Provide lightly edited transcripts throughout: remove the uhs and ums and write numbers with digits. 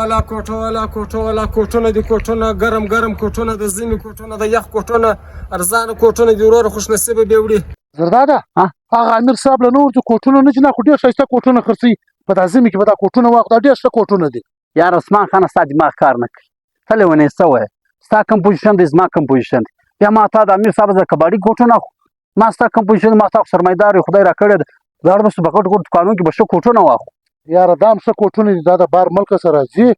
والا کوټونه دي، کوټونه ګرم ګرم کوټونه د ژمي کوټونه د یخ کوټونه ارزانه کوټونه دي وروره، خوش نصیبه به وړي. زرداده هغه امیر صاحب له نور کوټونه نه چې نه خو ډېر ښایسته کوټونه خرڅوي په دا ژمي کې به دا کوټونه واخلو، دا ډېر ښه کوټونه دي. یار عثمان خانه ستا دماغ کار نه کوي، ته لیونی څه وایې؟ ستا کوم پوزیشن دی زما کوم پوزیشن دی؟ بیا ما تا د امیر صاحب د کباډي کوټونه اخلو، ما ستا کوم پوزیشن ما تا خو سرمایدار یې خدای راکړی ده، دواړه به په ګډ ګډ دوکانونو کې به ښه کوټونه واخلو. یاره دا هم ښه کوټونه دي، دا د بار ملکه سره راځي،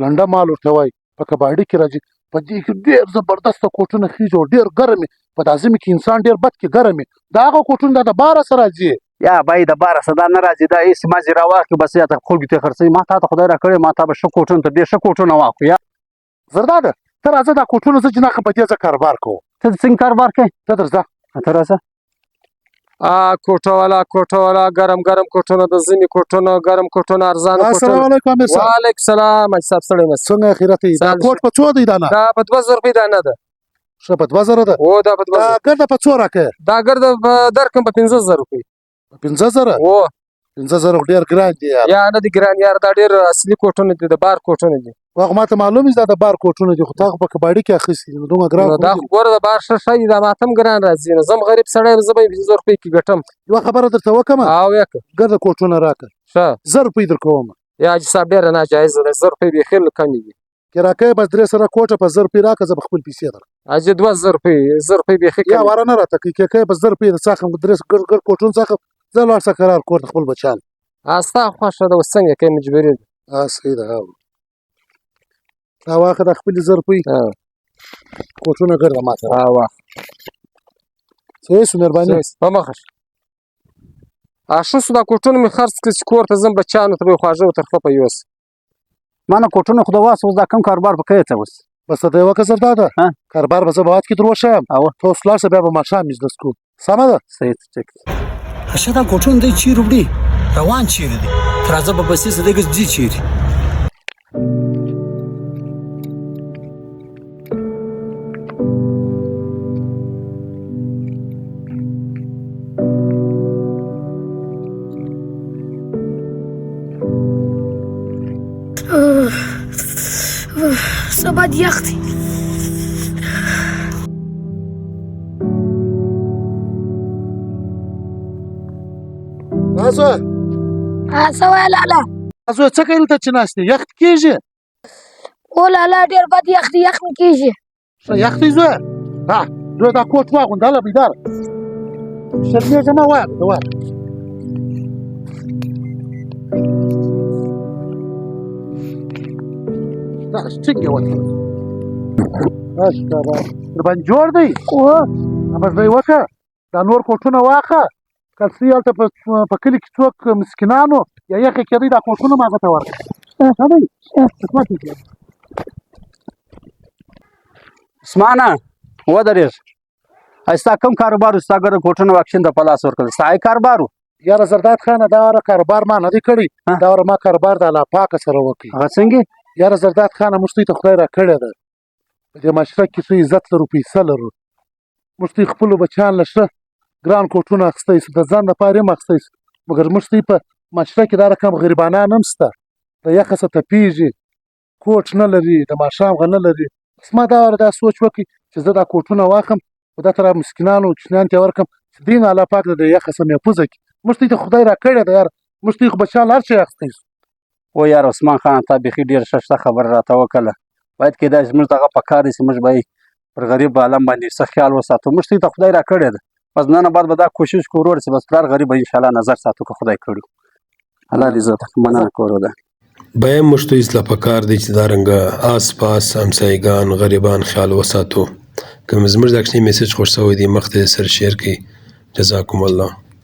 لنډه مال ورته وایي، په کباډي کې راځي، په دې کې ډېر زبردسته کوټونه خېږي او ډېر ګرم وي، په دا ژمي کې انسان ډېر بد کې ګرم وي، دا هغه کوټونه دا د باره سره راځي. یا بای د باره څه دا نه راځي، دا هېڅ مازې راواخلي بس یا ته خلکو ته خرڅوي، ما تا ته خدای راکړی، ما تا به ښه کوټونه ته ډېر ښه کوټونه واخلو. یا زرداده ته راځه دا کوټونه زه چې ناخه په دې ځه کاروبار کوم. ته څنګه کاروبار کوې؟ ته درځه ته راځه. کوټه والا ګرم ګرم کوټونه د ژمي کوټونه ګرم کوټونه ارزانه کوټونه. السلام علیکم امیر صاحب. وعلیکم السلام حاج صاحب، ستړی مه شې. څنګه خیرت دی؟ دا کوټ په څو دی دانه؟ دا په 2000 روپۍ دانه ده. ښه په 2000 ده؟ او دا په 2000. دا ګرده په څو راکړې؟ دا ګرده درکړم په 15000 روپۍ. 15000؟ او 15000 ډېر ګران دی یار. یا نه دي ګران یار، دا ډېر اصلي کوټونه دي، د بار کوټونه دي. هغه ماته معلوم دا د بار کوټونه دي، خو تا خو په کباډي کې اخیستي نو دومره ګران. دا خو ګوره د بار ښه شی دا ماته هم ګران راځي، نو زه هم غریب سړی یم، زه به یې 200 روپۍ کې ګټم. یوه خبره درته وکړم، او یکه ګرده کوټونه راکړه، ښه 1000 روپۍ درکوم. یا حاجي صاحب ډېره ناجایزه ده، 1000 روپۍ بیخي کمې دي. کراکۍ بس درې سره کوټه په 1000 روپۍ راکړه، زه به خپل پیسې درکړم. حاجي 2000 روپۍ 1000 روپۍ بیخي یا واره نه راته کوي، کراکۍ په 1000 روپۍ څخه درې ګر کوټون څخه زه لاړ څه قرار کور خپل بچان. ستا خوښه ده، اوس څنګه کوې مجبوري ده. صحیح ده. واخه د خپل 1000 روپۍ کوټونه ګرده ماته واخه. صحیح شو، مهرباني په مخه شه. ښه شو، دا کوټونه مې خرڅ کړه چې کور ته ځم بچیانو ته به یې خواږه وترخه په یوسم. ما نه کوټونه خو د واس اوس دا کوم کاروبار په کوې ته اوس؟ بس ته یوه کسر دا ده کاروبار به زه به وخت کې در وښیم، ته اوس لاړ شه، بیا به ماښام مجلس کوو. سمه ده؟ صحیح ټیک. ښه دا کوټونه دی چیرې وړي؟ روان چیرې دی؟ ته راځه په بسې سه دغه ځي چیرې؟ سبا د یخ دی. زوی څه وایې لالا؟ زوی څه کوې دلته چې ناست یې؟ یخ کېږي؟ او لالا ډېر بد یخ دی، یخ مې کېږي. ښه یخ دی زوی؟ زوی دا کوټ واغونده، هله بیداره شرمېږه مه، واغونده واغونده. دغه ټینګ یې وتړه، درباندې جوړ دی. بس دی وکړه، دا نور کوټونه واخه، که څه هلته په کلي کې څوک مسکینانو یا یخې کېدی دا کوټونه هم هغه ته ورکړه. ښه دی؟ عثمانه ودرېږه. ستا کوم کاروبار و؟ ستا ګرده کوټونه واکسین ته په لاس ورکړل، ستا یې کاروبار و؟ یاره زرداد خانه دا واره کاروبار ما نه دی کړی، دا واره ما کاروبار د الله پاکه سره وکړي. هغه څنګه؟ یاره زرداد خانه موږ ته خدای راکړې ده، په دې معاشره کې څه عزت لرو، پیسه لرو، موږ خپلو بچیان له ښه ګران کوټونه اخیستی شو، د ځان لپاره یې هم اخیستی شو، مګر موږ په معاشره کې دا رقم غریبانان هم شته، د یخه څه تپېږي، کوټ نه لري، د ماښام غ نه لري. بس ما دا واره دا سوچ وکړي چې زه دا کوټونه واخلم او دا ته مسکینانو کوچنیانو ته یې ورکړم چې دوی نه الله پاک د یخه څه محفوظه کړي. موږ ته خدای راکړې ده یار، موږ ته خو بچیان هر شی اخیستی شو. او یار عثمان خان تا بیخي ډېر ښه خبره راته وکړله، باید کېدای چې موږ دغه په کار دی چې موږ به پر غریب عالم باندې څه خیال وساتو. موږ ته خدای راکړې ده، بس نن بعد به دا کوشش کوو ورور چې بس پلار غریب به انشاءالله نظر ساتو که خدای کړي. الله دې زه ته مننه کوو. ده باید موږ ته اصلاح پکار دی چې دارنګه آس پاس همسایګان غریبان خیال وساتو. که زموږ د اکشني میسج خوښ شوی دی مخ ته سر شیر کړئ. جزاکم الله.